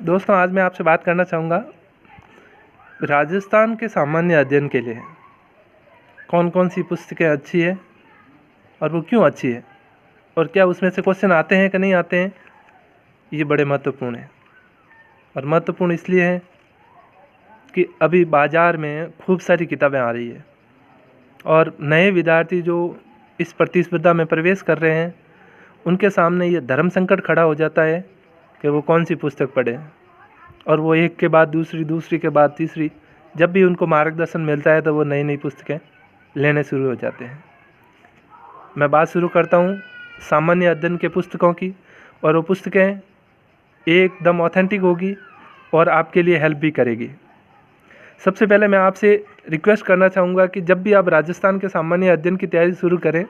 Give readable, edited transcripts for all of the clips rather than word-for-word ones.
दोस्तों, आज मैं आपसे बात करना चाहूँगा राजस्थान के सामान्य अध्ययन के लिए कौन कौन सी पुस्तकें अच्छी है और वो क्यों अच्छी है और क्या उसमें से क्वेश्चन आते हैं कि नहीं आते हैं। ये बड़े महत्वपूर्ण है और महत्वपूर्ण इसलिए है कि अभी बाज़ार में खूब सारी किताबें आ रही है और नए विद्यार्थी जो इस प्रतिस्पर्धा में प्रवेश कर रहे हैं उनके सामने ये धर्म संकट खड़ा हो जाता है कि वो कौन सी पुस्तक पढ़ें, और वो एक के बाद दूसरी, दूसरी के बाद तीसरी, जब भी उनको मार्गदर्शन मिलता है तो वो नई नई पुस्तकें लेने शुरू हो जाते हैं। मैं बात शुरू करता हूँ सामान्य अध्ययन के पुस्तकों की, और वो पुस्तकें एकदम ऑथेंटिक होगी और आपके लिए हेल्प भी करेगी। सबसे पहले मैं आपसे रिक्वेस्ट करना चाहूँगा कि जब भी आप राजस्थान के सामान्य अध्ययन की तैयारी शुरू करें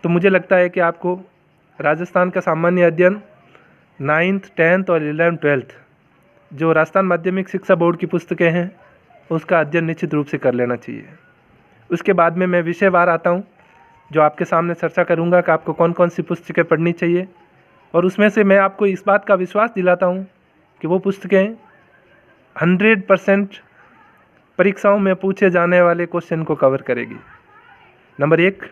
तो मुझे लगता है कि आपको राजस्थान का सामान्य अध्ययन 9th 10th और 11th 12th जो राजस्थान माध्यमिक शिक्षा बोर्ड की पुस्तकें हैं उसका अध्ययन निश्चित रूप से कर लेना चाहिए। उसके बाद में मैं विषयवार आता हूँ जो आपके सामने चर्चा करूँगा कि आपको कौन कौन सी पुस्तकें पढ़नी चाहिए, और उसमें से मैं आपको इस बात का विश्वास दिलाता हूँ कि वो पुस्तकें 100% परीक्षाओं में पूछे जाने वाले क्वेश्चन को कवर करेगी। नंबर 1,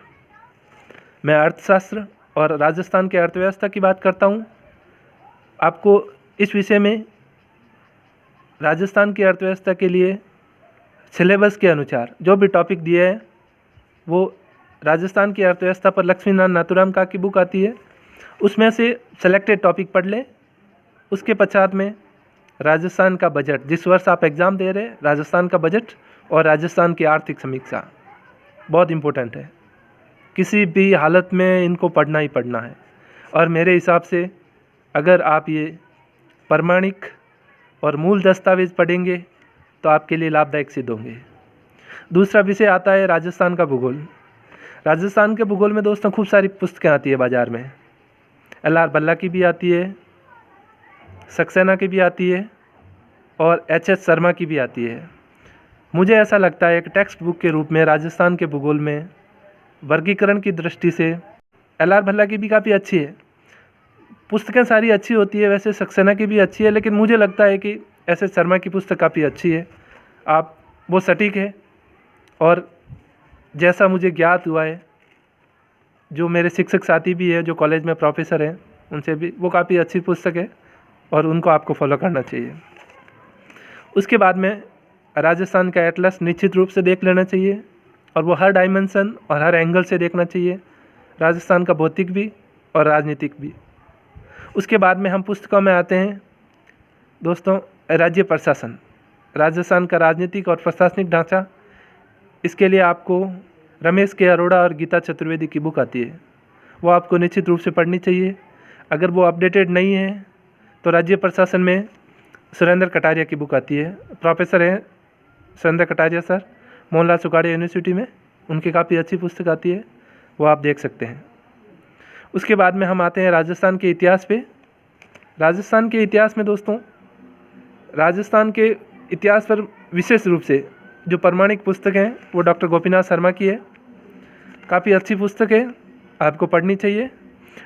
मैं अर्थशास्त्र और राजस्थान के अर्थव्यवस्था की बात करता हूँ। आपको इस विषय में राजस्थान की अर्थव्यवस्था के लिए सिलेबस के अनुसार जो भी टॉपिक दिए हैं वो राजस्थान की अर्थव्यवस्था पर लक्ष्मीनारायण नाथुराम का की बुक आती है, उसमें से सेलेक्टेड टॉपिक पढ़ लें। उसके पश्चात में राजस्थान का बजट, जिस वर्ष आप एग्ज़ाम दे रहे हैं, राजस्थान का बजट और राजस्थान की आर्थिक समीक्षा बहुत इम्पोर्टेंट है। किसी भी हालत में इनको पढ़ना ही पढ़ना है, और मेरे हिसाब से अगर आप ये प्रमाणिक और मूल दस्तावेज पढ़ेंगे तो आपके लिए लाभदायक सिद्ध होंगे। दूसरा विषय आता है राजस्थान का भूगोल। राजस्थान के भूगोल में दोस्तों खूब सारी पुस्तकें आती है बाज़ार में। LR बल्ला की भी आती है, सक्सेना की भी आती है और HS शर्मा की भी आती है। मुझे ऐसा लगता है कि टेक्स्ट बुक के रूप में राजस्थान के भूगोल में वर्गीकरण की दृष्टि से LR भल्ला की भी काफ़ी अच्छी है। पुस्तकें सारी अच्छी होती है, वैसे सक्सेना की भी अच्छी है, लेकिन मुझे लगता है कि SS शर्मा की पुस्तक काफ़ी अच्छी है। आप वो सटीक है, और जैसा मुझे ज्ञात हुआ है, जो मेरे शिक्षक साथी भी है जो कॉलेज में प्रोफेसर हैं उनसे भी, वो काफ़ी अच्छी पुस्तक है और उनको आपको फॉलो करना चाहिए। उसके बाद में राजस्थान का एटलस निश्चित रूप से देख लेना चाहिए, और वो हर डायमेंशन और हर एंगल से देखना चाहिए, राजस्थान का भौतिक भी और राजनीतिक भी। उसके बाद में हम पुस्तकों में आते हैं दोस्तों राज्य प्रशासन, राजस्थान का राजनीतिक और प्रशासनिक ढांचा। इसके लिए आपको रमेश के अरोड़ा और गीता चतुर्वेदी की बुक आती है, वो आपको निश्चित रूप से पढ़नी चाहिए। अगर वो अपडेटेड नहीं है तो राज्य प्रशासन में सुरेंद्र कटारिया की बुक आती है, प्रोफेसर हैं सुरेंद्र कटारिया सर, मोहनलाल सुखाड़िया यूनिवर्सिटी में, उनकी काफ़ी अच्छी पुस्तक आती है, वो आप देख सकते हैं। उसके बाद में हम आते हैं राजस्थान के इतिहास पे। राजस्थान के इतिहास में दोस्तों, राजस्थान के इतिहास पर विशेष रूप से जो प्रमाणिक पुस्तक है वो डॉक्टर गोपीनाथ शर्मा की है, काफ़ी अच्छी पुस्तक है, आपको पढ़नी चाहिए।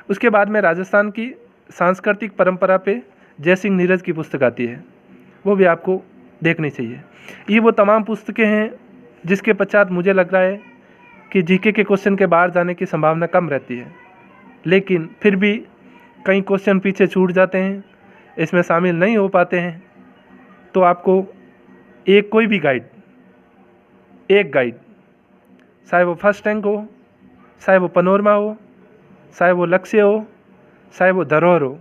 उसके बाद में राजस्थान की सांस्कृतिक परंपरा पे जयसिंह नीरज की पुस्तक आती है, वो भी आपको देखनी चाहिए। ये वो तमाम पुस्तकें हैं जिसके पश्चात मुझे लग रहा है कि जीके के क्वेश्चन के बाहर जाने की संभावना कम रहती है, लेकिन फिर भी कई क्वेश्चन पीछे छूट जाते हैं, इसमें शामिल नहीं हो पाते हैं। तो आपको कोई भी एक गाइड, चाहे वो फर्स्ट रैंक हो, चाहे वो पनोरमा हो, चाहे वो लक्ष्य हो, चाहे वो धरोहर हो,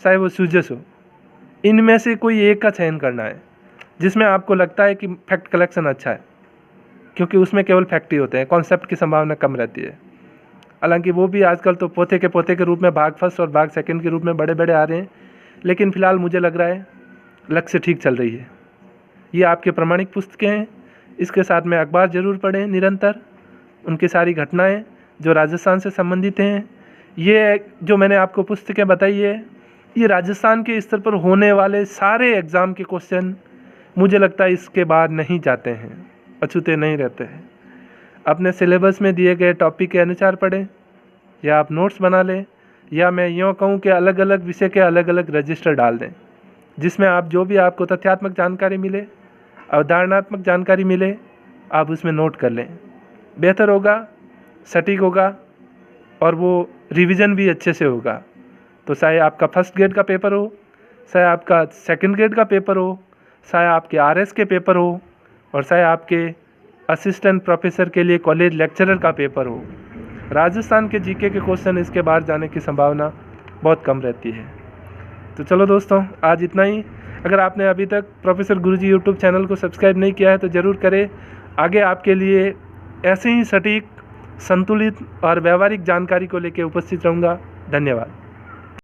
चाहे वो सूजस हो, इनमें से कोई एक का चयन करना है जिसमें आपको लगता है कि फैक्ट कलेक्शन अच्छा है, क्योंकि उसमें केवल फैक्ट ही होते हैं, कॉन्सेप्ट की संभावना कम रहती है। हालांकि वो भी आजकल तो पोते के रूप में भाग फर्स्ट और भाग सेकंड के रूप में बड़े बड़े आ रहे हैं, लेकिन फ़िलहाल मुझे लग रहा है लक्ष्य ठीक चल रही है। ये आपके प्रमाणिक पुस्तकें हैं। इसके साथ में अखबार ज़रूर पढ़ें निरंतर, उनकी सारी घटनाएं जो राजस्थान से संबंधित हैं। ये जो मैंने आपको पुस्तकें बताई है, ये राजस्थान के स्तर पर होने वाले सारे एग्ज़ाम के क्वेश्चन मुझे लगता है इसके बाद नहीं जाते हैं, अछूते नहीं रहते हैं। अपने सिलेबस में दिए गए टॉपिक के अनुसार पढ़ें, या आप नोट्स बना लें, या मैं यूँ कहूँ कि अलग अलग विषय के अलग अलग रजिस्टर डाल दें। जिसमें आप जो भी आपको तथ्यात्मक जानकारी मिले, अवधारणात्मक जानकारी मिले, आप उसमें नोट कर लें। बेहतर होगा, सटीक होगा और वो रिवीजन भी अच्छे से होगा। तो चाहे आपका फर्स्ट ग्रेड का पेपर हो, चाहे आपका सेकंड ग्रेड का पेपर हो, चाहे आपके आरएस के पेपर हो, और चाहे आपके असिस्टेंट प्रोफेसर के लिए कॉलेज लेक्चरर का पेपर हो, राजस्थान के जीके के क्वेश्चन इसके बाहर जाने की संभावना बहुत कम रहती है। तो चलो दोस्तों, आज इतना ही। अगर आपने अभी तक प्रोफेसर गुरुजी यूट्यूब चैनल को सब्सक्राइब नहीं किया है तो ज़रूर करें। आगे आपके लिए ऐसे ही सटीक, संतुलित और व्यावहारिक जानकारी को लेकर उपस्थित रहूँगा। धन्यवाद।